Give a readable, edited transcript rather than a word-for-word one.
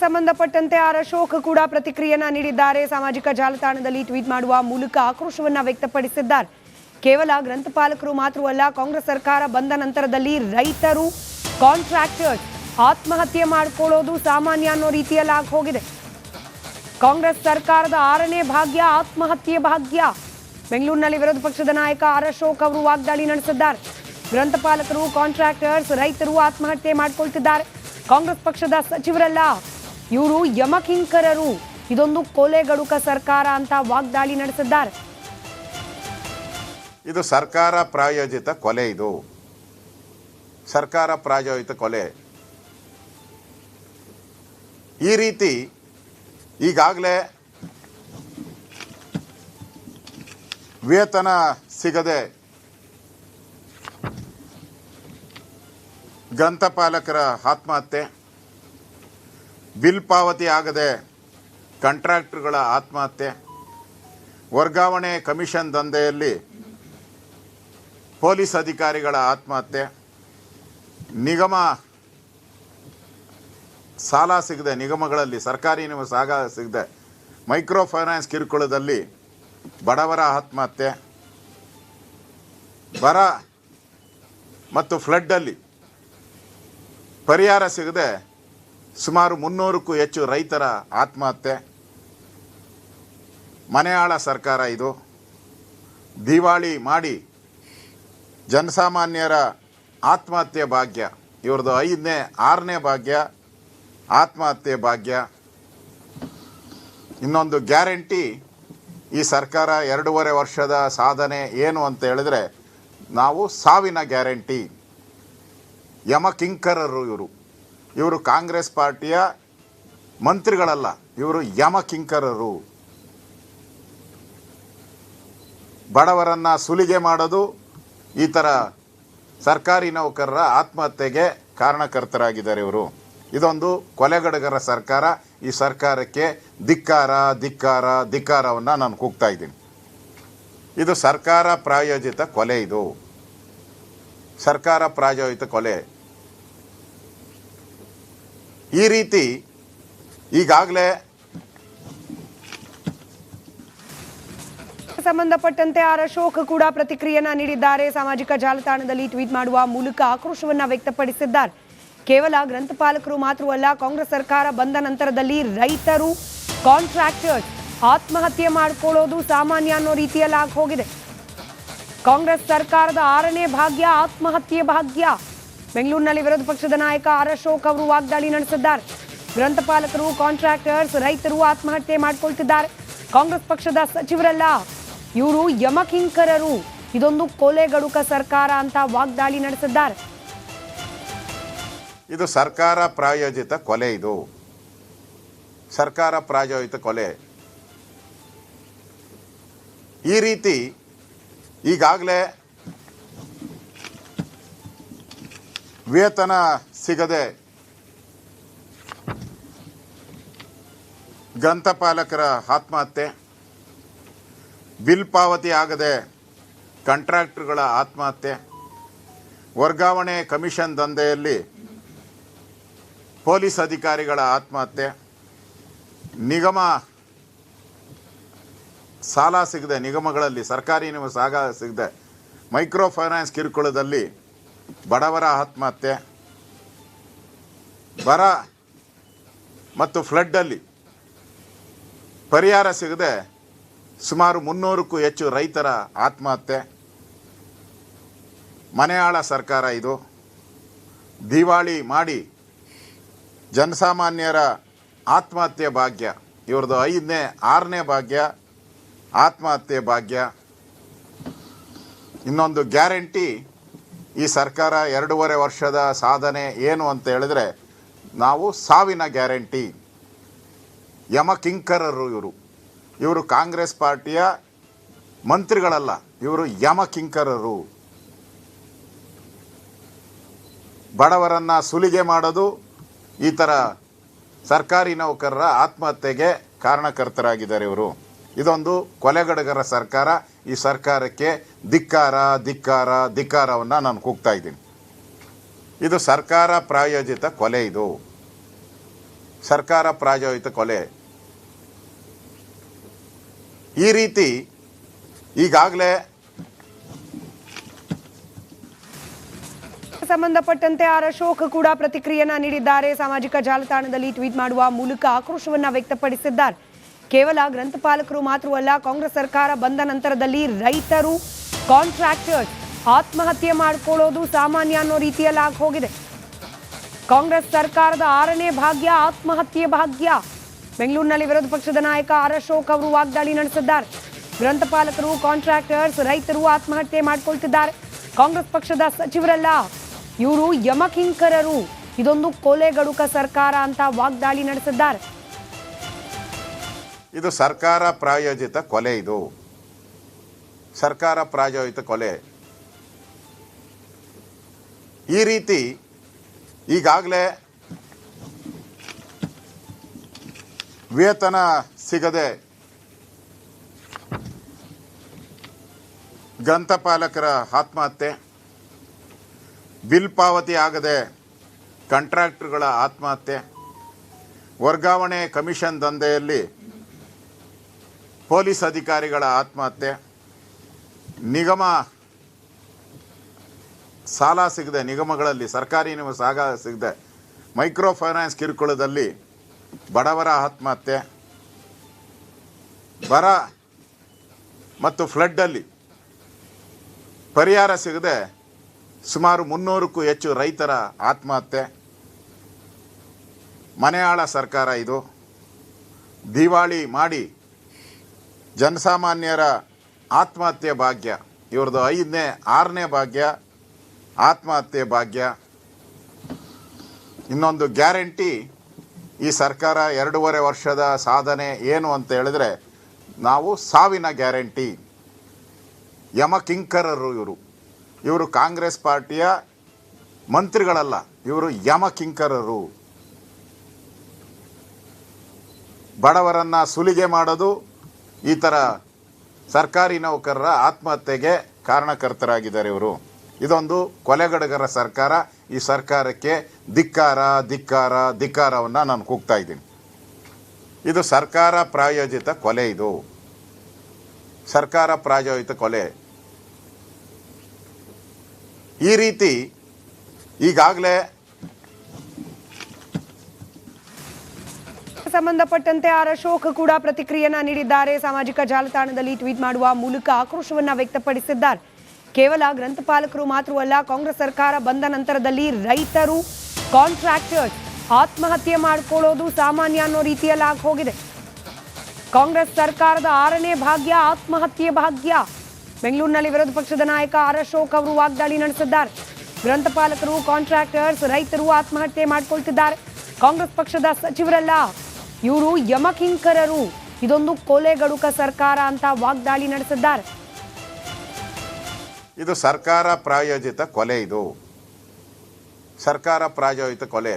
ಸಂಬಂಧಪಟ್ಟಂತೆ ಆರ್ ಅಶೋಕ್ ಕೂಡ ಪ್ರತಿಕ್ರಿಯೆಯನ್ನ ನೀಡಿದ್ದಾರೆ. ಸಾಮಾಜಿಕ ಜಾಲತಾಣದಲ್ಲಿ ಟ್ವೀಟ್ ಮಾಡುವ ಮೂಲಕ ಆಕ್ರೋಶವನ್ನ ವ್ಯಕ್ತಪಡಿಸಿದ್ದಾರೆ. ಕೇವಲ ಗ್ರಂಥಪಾಲಕರು ಮಾತ್ರವಲ್ಲ, ಕಾಂಗ್ರೆಸ್ ಸರ್ಕಾರ ಬಂದ ನಂತರದಲ್ಲಿ ರೈತರು, ಕಾಂಟ್ರಾಕ್ಟರ್ಸ್ ಆತ್ಮಹತ್ಯೆ ಮಾಡಿಕೊಳ್ಳೋದು ಸಾಮಾನ್ಯ ಅನ್ನೋ ರೀತಿಯಲ್ಲಿ ಆಗಿ ಹೋಗಿದೆ. ಕಾಂಗ್ರೆಸ್ ಸರ್ಕಾರದ 6ನೇ ಭಾಗ್ಯ ಆತ್ಮಹತ್ಯೆ ಭಾಗ್ಯ. ಬೆಂಗಳೂರಿನಲ್ಲಿ ವಿರೋಧ ಪಕ್ಷದ ನಾಯಕ ಆರ್ ಅಶೋಕ್ ಅವರು ವಾಗ್ದಾಳಿ ನಡೆಸಿದ್ದಾರೆ. ಗ್ರಂಥಪಾಲಕರು, ಕಾಂಟ್ರಾಕ್ಟರ್ಸ್, ರೈತರು ಆತ್ಮಹತ್ಯೆ ಮಾಡಿಕೊಳ್ತಿದ್ದಾರೆ. ಕಾಂಗ್ರೆಸ್ ಪಕ್ಷದ ಸಚಿವರಲ್ಲ, ಇವರು ಯಮಕಿಂಕರರು, ಇದೊಂದು ಕೊಲೆಗಡುಕ ಸರ್ಕಾರ ಅಂತ ವಾಗ್ದಾಳಿ ನಡೆಸಿದ್ದಾರೆ. ಇದು ಸರ್ಕಾರ ಪ್ರಾಯೋಜಿತ ಕೊಲೆ. ಇದು ಸರ್ಕಾರ ಪ್ರಾಯೋಜಿತ ಕೊಲೆ. ಈ ರೀತಿ ಈಗಾಗಲೇ ವೇತನ ಸಿಗದೆ ಗ್ರಂಥಪಾಲಕರ ಆತ್ಮಹತ್ಯೆ, ಬಿಲ್ ಪಾವತಿ ಆಗದೆ ಕಾಂಟ್ರಾಕ್ಟರ್ಗಳ ಆತ್ಮಹತ್ಯೆ, ವರ್ಗಾವಣೆ ಕಮಿಷನ್ ದಂಧೆಯಲ್ಲಿ ಪೊಲೀಸ್ ಅಧಿಕಾರಿಗಳ ಆತ್ಮಹತ್ಯೆ, ನಿಗಮ ಸಾಲ ಸಿಗದೆ, ನಿಗಮಗಳಲ್ಲಿ ಸರ್ಕಾರಿ ಸಾಲ ಸಿಗದೆ ಮೈಕ್ರೋ ಫೈನಾನ್ಸ್ ಕಿರುಕುಳದಲ್ಲಿ ಬಡವರ ಆತ್ಮಹತ್ಯೆ, ಬರ ಮತ್ತು ಫ್ಲಡ್ಡಲ್ಲಿ ಪರಿಹಾರ ಸಿಗದೆ ಸುಮಾರು 300ಕ್ಕೂ ಹೆಚ್ಚು ರೈತರ ಆತ್ಮಹತ್ಯೆ. ಮನೆಯಾಳ ಸರ್ಕಾರ ಇದು. ದಿವಾಳಿ ಮಾಡಿ ಜನಸಾಮಾನ್ಯರ ಆತ್ಮಹತ್ಯೆ ಭಾಗ್ಯ. ಇವ್ರದ್ದು 6ನೇ ಭಾಗ್ಯ ಆತ್ಮಹತ್ಯೆ ಭಾಗ್ಯ. ಇನ್ನೊಂದು ಗ್ಯಾರಂಟಿ, ಈ ಸರ್ಕಾರ 2.5 ವರ್ಷದ ಸಾಧನೆ ಏನು ಅಂತ ಹೇಳಿದ್ರೆ, ನಾವು ಸಾವಿನ ಗ್ಯಾರಂಟಿ. ಯಮಕಿಂಕರರು ಇವರು ಕಾಂಗ್ರೆಸ್ ಪಾರ್ಟಿಯ ಮಂತ್ರಿಗಳಲ್ಲ, ಇವರು ಯಮಕಿಂಕರರು. ಬಡವರನ್ನು ಸುಲಿಗೆ ಮಾಡೋದು, ಈ ಥರ ಸರ್ಕಾರಿ ನೌಕರರ ಆತ್ಮಹತ್ಯೆಗೆ ಕಾರಣಕರ್ತರಾಗಿದ್ದಾರೆ ಇವರು. ಇದೊಂದು ಕೊಲೆಗಡುಗರ ಸರ್ಕಾರ. ಈ ಸರ್ಕಾರಕ್ಕೆ ಧಿಕ್ಕಾರ ಧಿಕ್ಕಾರ ಧಿಕ್ಕಾರವನ್ನು ನಾನು ಕೂಗ್ತಾ ಇದ್ದೀನಿ. ಇದು ಸರ್ಕಾರ ಪ್ರಾಯೋಜಿತ ಕೊಲೆ. ಇದು ಸರ್ಕಾರ ಪ್ರಾಯೋಜಿತ ಕೊಲೆ. ಈ ರೀತಿ ಈಗಾಗಲೇ ಸಂಬಂಧಪಟ್ಟಂತೆ ಆರ್ ಅಶೋಕ್ ಕೂಡ ಪ್ರತಿಕ್ರಿಯೆಯನ್ನ ನೀಡಿದ್ದಾರೆ. ಸಾಮಾಜಿಕ ಜಾಲತಾಣದಲ್ಲಿ ಟ್ವೀಟ್ ಮಾಡುವ ಮೂಲಕ ಆಕ್ರೋಶವನ್ನ ವ್ಯಕ್ತಪಡಿಸಿದ್ದಾರೆ. ಕೇವಲ ಗ್ರಂಥಪಾಲಕರು ಮಾತ್ರವಲ್ಲ, ಕಾಂಗ್ರೆಸ್ ಸರ್ಕಾರ ಬಂದ ನಂತರದಲ್ಲಿ ರೈತರು, ಕಾಂಟ್ರಾಕ್ಟರ್ಸ್ ಆತ್ಮಹತ್ಯೆ ಮಾಡಿಕೊಳ್ಳೋದು ಸಾಮಾನ್ಯ ಅನ್ನೋ ರೀತಿಯಲ್ಲಿ ಆಗಿ ಹೋಗಿದೆ. ಕಾಂಗ್ರೆಸ್ ಸರ್ಕಾರದ 6ನೇ ಭಾಗ್ಯ ಆತ್ಮಹತ್ಯೆ ಭಾಗ್ಯ. ಬೆಂಗಳೂರಿನಲ್ಲಿ ವಿರೋಧ ಪಕ್ಷದ ನಾಯಕ ಆರ್ ಅಶೋಕ್ ಅವರು ವಾಗ್ದಾಳಿ ನಡೆಸಿದ್ದಾರೆ. ಗ್ರಂಥಪಾಲಕರು, ಕಾಂಟ್ರಾಕ್ಟರ್ಸ್, ರೈತರು ಆತ್ಮಹತ್ಯೆ ಮಾಡಿಕೊಳ್ತಿದ್ದಾರೆ. ಕಾಂಗ್ರೆಸ್ ಪಕ್ಷದ ಸಚಿವರಲ್ಲ, ಇವರು ಯಮಕಿಂಕರರು, ಇದೊಂದು ಕೊಲೆಗಡುಕ ಸರ್ಕಾರ ಅಂತ ವಾಗ್ದಾಳಿ ನಡೆಸಿದ್ದಾರೆ. ಇದು ಸರ್ಕಾರ ಪ್ರಾಯೋಜಿತ ಕೊಲೆ. ಇದು ಸರ್ಕಾರ ಪ್ರಾಯೋಜಿತ ಕೊಲೆ. ಈ ರೀತಿ ಈಗಾಗಲೇ ವೇತನ ಸಿಗದೆ ಗ್ರಂಥಪಾಲಕರ ಆತ್ಮಹತ್ಯೆ, ಬಿಲ್ ಪಾವತಿ ಆಗದೆ ಕಾಂಟ್ರಾಕ್ಟರ್ಗಳ ಆತ್ಮಹತ್ಯೆ, ವರ್ಗಾವಣೆ ಕಮಿಷನ್ ದಂಧೆಯಲ್ಲಿ ಪೊಲೀಸ್ ಅಧಿಕಾರಿಗಳ ಆತ್ಮಹತ್ಯೆ, ನಿಗಮ ಸಾಲ ಸಿಗದೆ, ನಿಗಮಗಳಲ್ಲಿ ಸರ್ಕಾರಿ ಸಾಲ ಸಿಗದೆ ಮೈಕ್ರೋ ಫೈನಾನ್ಸ್ ಕಿರುಕುಳದಲ್ಲಿ ಬಡವರ ಆತ್ಮಹತ್ಯೆ, ಬರ ಮತ್ತು ಫ್ಲಡ್ಡಲ್ಲಿ ಪರಿಹಾರ ಸಿಗದೆ ಸುಮಾರು 300ಕ್ಕೂ ಹೆಚ್ಚು ರೈತರ ಆತ್ಮಹತ್ಯೆ. ಮನೆಯಾಳ ಸರ್ಕಾರ ಇದು. ದಿವಾಳಿ ಮಾಡಿ ಜನಸಾಮಾನ್ಯರ ಆತ್ಮಹತ್ಯೆ ಭಾಗ್ಯ. ಇವ್ರದ್ದು 6ನೇ ಭಾಗ್ಯ ಆತ್ಮಹತ್ಯೆ ಭಾಗ್ಯ. ಇನ್ನೊಂದು ಗ್ಯಾರಂಟಿ, ಈ ಸರ್ಕಾರ 2.5 ವರ್ಷದ ಸಾಧನೆ ಏನು ಅಂತ ಹೇಳಿದ್ರೆ, ನಾವು ಸಾವಿನ ಗ್ಯಾರಂಟಿ. ಯಮಕಿಂಕರರು ಇವರು ಕಾಂಗ್ರೆಸ್ ಪಾರ್ಟಿಯ ಮಂತ್ರಿಗಳಲ್ಲ, ಇವರು ಯಮಕಿಂಕರರು. ಬಡವರನ್ನು ಸುಲಿಗೆ ಮಾಡೋದು, ಈ ಥರ ಸರ್ಕಾರಿ ನೌಕರರ ಆತ್ಮಹತ್ಯೆಗೆ ಕಾರಣಕರ್ತರಾಗಿದ್ದಾರೆ ಇವರು. ಇದೊಂದು ಕೊಲೆಗಡುಗರ ಸರ್ಕಾರ. ಈ ಸರ್ಕಾರಕ್ಕೆ ಧಿಕ್ಕಾರ ಧಿಕ್ಕಾರ ಧಿಕ್ಕಾರವನ್ನು ನಾನು ಕೂಗ್ತಾ ಇದ್ದೀನಿ. ಇದು ಸರ್ಕಾರ ಪ್ರಾಯೋಜಿತ ಕೊಲೆ. ಇದು ಸರ್ಕಾರ ಪ್ರಾಯೋಜಿತ ಕೊಲೆ. ಈ ರೀತಿ ಈಗಾಗಲೇ ಸಂಬಂಧಪಟ್ಟಂತೆ ಆರ್ ಅಶೋಕ್ ಕೂಡ ಪ್ರತಿಕ್ರಿಯೆಯನ್ನ ನೀಡಿದ್ದಾರೆ. ಸಾಮಾಜಿಕ ಜಾಲತಾಣದಲ್ಲಿ ಟ್ವೀಟ್ ಮಾಡುವ ಮೂಲಕ ಆಕ್ರೋಶವನ್ನ ವ್ಯಕ್ತಪಡಿಸಿದ್ದಾರೆ. ಕೇವಲ ಗ್ರಂಥಪಾಲಕರು ಮಾತ್ರವಲ್ಲ, ಕಾಂಗ್ರೆಸ್ ಸರ್ಕಾರ ಬಂದ ನಂತರದಲ್ಲಿ ರೈತರು, ಕಾಂಟ್ರಾಕ್ಟರ್ಸ್ ಆತ್ಮಹತ್ಯೆ ಮಾಡಿಕೊಳ್ಳೋದು ಸಾಮಾನ್ಯ ಅನ್ನೋ ರೀತಿಯಲ್ಲಿ ಆಗಿ ಹೋಗಿದೆ. ಕಾಂಗ್ರೆಸ್ ಸರ್ಕಾರದ 6ನೇ ಭಾಗ್ಯ ಆತ್ಮಹತ್ಯೆ ಭಾಗ್ಯ. ಬೆಂಗಳೂರಿನಲ್ಲಿ ವಿರೋಧ ಪಕ್ಷದ ನಾಯಕ ಆರ್ ಅಶೋಕ್ ಅವರು ವಾಗ್ದಾಳಿ ನಡೆಸಿದ್ದಾರೆ. ಗ್ರಂಥಪಾಲಕರು, ಕಾಂಟ್ರಾಕ್ಟರ್ಸ್, ರೈತರು ಆತ್ಮಹತ್ಯೆ ಮಾಡಿಕೊಳ್ತಿದ್ದಾರೆ. ಕಾಂಗ್ರೆಸ್ ಪಕ್ಷದ ಸಚಿವರಲ್ಲ, ಇವರು ಯಮಕಿಂಕರರು, ಇದೊಂದು ಕೊಲೆಗಡುಕ ಸರ್ಕಾರ ಅಂತ ವಾಗ್ದಾಳಿ ನಡೆಸಿದ್ದಾರೆ. ಇದು ಸರ್ಕಾರ ಪ್ರಾಯೋಜಿತ ಕೊಲೆ. ಇದು ಸರ್ಕಾರ ಪ್ರಾಯೋಜಿತ ಕೊಲೆ. ಈ ರೀತಿ ಈಗಾಗಲೇ ವೇತನ ಸಿಗದೆ ಗ್ರಂಥಪಾಲಕರ ಆತ್ಮಹತ್ಯೆ, ಬಿಲ್ ಪಾವತಿ ಆಗದೆ ಕಾಂಟ್ರಾಕ್ಟರ್ಗಳ ಆತ್ಮಹತ್ಯೆ, ವರ್ಗಾವಣೆ ಕಮಿಷನ್ ದಂಧೆಯಲ್ಲಿ ಪೊಲೀಸ್ ಅಧಿಕಾರಿಗಳ ಆತ್ಮಹತ್ಯೆ, ನಿಗಮ ಸಾಲ ಸಿಗದೆ, ನಿಗಮಗಳಲ್ಲಿ ಸರ್ಕಾರಿ ಸಾಲ ಸಿಗದೆ ಮೈಕ್ರೋ ಫೈನಾನ್ಸ್ ಕಿರುಕುಳದಲ್ಲಿ ಬಡವರ ಆತ್ಮಹತ್ಯೆ, ಬರ ಮತ್ತು ಫ್ಲಡ್ಡಲ್ಲಿ ಪರಿಹಾರ ಸಿಗದೆ ಸುಮಾರು 300ಕ್ಕೂ ಹೆಚ್ಚು ರೈತರ ಆತ್ಮಹತ್ಯೆ. ಮನೆಯಾಳ ಸರ್ಕಾರ ಇದು. ದಿವಾಳಿ ಮಾಡಿ ಜನಸಾಮಾನ್ಯರ ಆತ್ಮಹತ್ಯೆ ಭಾಗ್ಯ. ಇವ್ರದ್ದು 6ನೇ ಭಾಗ್ಯ ಆತ್ಮಹತ್ಯೆ ಭಾಗ್ಯ. ಇನ್ನೊಂದು ಗ್ಯಾರಂಟಿ, ಈ ಸರ್ಕಾರ 2.5 ವರ್ಷದ ಸಾಧನೆ ಏನು ಅಂತ ಹೇಳಿದ್ರೆ, ನಾವು ಸಾವಿನ ಗ್ಯಾರಂಟಿ. ಯಮಕಿಂಕರರು ಇವರು ಕಾಂಗ್ರೆಸ್ ಪಾರ್ಟಿಯ ಮಂತ್ರಿಗಳಲ್ಲ, ಇವರು ಯಮಕಿಂಕರರು. ಬಡವರನ್ನ ಸುಲಿಗೆ ಮಾಡೋದು, ಈ ಥರ ಸರ್ಕಾರಿ ನೌಕರರ ಆತ್ಮಹತ್ಯೆಗೆ ಕಾರಣಕರ್ತರಾಗಿದ್ದಾರೆ ಇವರು. ಇದೊಂದು ಕೊಲೆಗಡುಗರ ಸರ್ಕಾರ. ಈ ಸರ್ಕಾರಕ್ಕೆ ಧಿಕ್ಕಾರ ಧಿಕ್ಕಾರ ಧಿಕ್ಕಾರವನ್ನು ನಾನು ಕೂಗ್ತಾ ಇದ್ದೀನಿ. ಇದು ಸರ್ಕಾರ ಪ್ರಾಯೋಜಿತ ಕೊಲೆ. ಇದು ಸರ್ಕಾರ ಪ್ರಾಯೋಜಿತ ಕೊಲೆ. ಈ ರೀತಿ ಈಗಾಗಲೇ ಸಂಬಂಧಪಟ್ಟಂತೆ ಆರ್ ಅಶೋಕ್ ಕೂಡ ಪ್ರತಿಕ್ರಿಯೆಯನ್ನ ನೀಡಿದ್ದಾರೆ. ಸಾಮಾಜಿಕ ಜಾಲತಾಣದಲ್ಲಿ ಟ್ವೀಟ್ ಮಾಡುವ ಮೂಲಕ ಆಕ್ರೋಶವನ್ನ ವ್ಯಕ್ತಪಡಿಸಿದ್ದಾರೆ. ಕೇವಲ ಗ್ರಂಥಪಾಲಕರು ಮಾತ್ರವಲ್ಲ, ಕಾಂಗ್ರೆಸ್ ಸರ್ಕಾರ ಬಂದ ನಂತರದಲ್ಲಿ ರೈತರು, ಕಾಂಟ್ರಾಕ್ಟರ್ಸ್ ಆತ್ಮಹತ್ಯೆ ಮಾಡಿಕೊಳ್ಳೋದು ಸಾಮಾನ್ಯ ಅನ್ನೋ ರೀತಿಯಲ್ಲಿ ಆಗಿ ಹೋಗಿದೆ. ಕಾಂಗ್ರೆಸ್ ಸರ್ಕಾರದ 6ನೇ ಭಾಗ್ಯ ಆತ್ಮಹತ್ಯೆ ಭಾಗ್ಯ. ಬೆಂಗಳೂರಿನಲ್ಲಿ ವಿರೋಧ ಪಕ್ಷದ ನಾಯಕ ಆರ್ ಅಶೋಕ್ ಅವರು ವಾಗ್ದಾಳಿ ನಡೆಸಿದ್ದಾರೆ. ಗ್ರಂಥಪಾಲಕರು, ಕಾಂಟ್ರಾಕ್ಟರ್ಸ್, ರೈತರು ಆತ್ಮಹತ್ಯೆ ಮಾಡಿಕೊಳ್ತಿದ್ದಾರೆ. ಕಾಂಗ್ರೆಸ್ ಪಕ್ಷದ ಸಚಿವರಲ್ಲ, ಇವರು ಯಮಕಿಂಕರರು, ಇದೊಂದು ಕೊಲೆಗಡುಕ ಸರ್ಕಾರ ಅಂತ ವಾಗ್ದಾಳಿ ನಡೆಸಿದ್ದಾರೆ. ಇದು ಸರ್ಕಾರ ಪ್ರಾಯೋಜಿತ ಕೊಲೆ. ಇದು ಸರ್ಕಾರ ಪ್ರಾಯೋಜಿತ ಕೊಲೆ.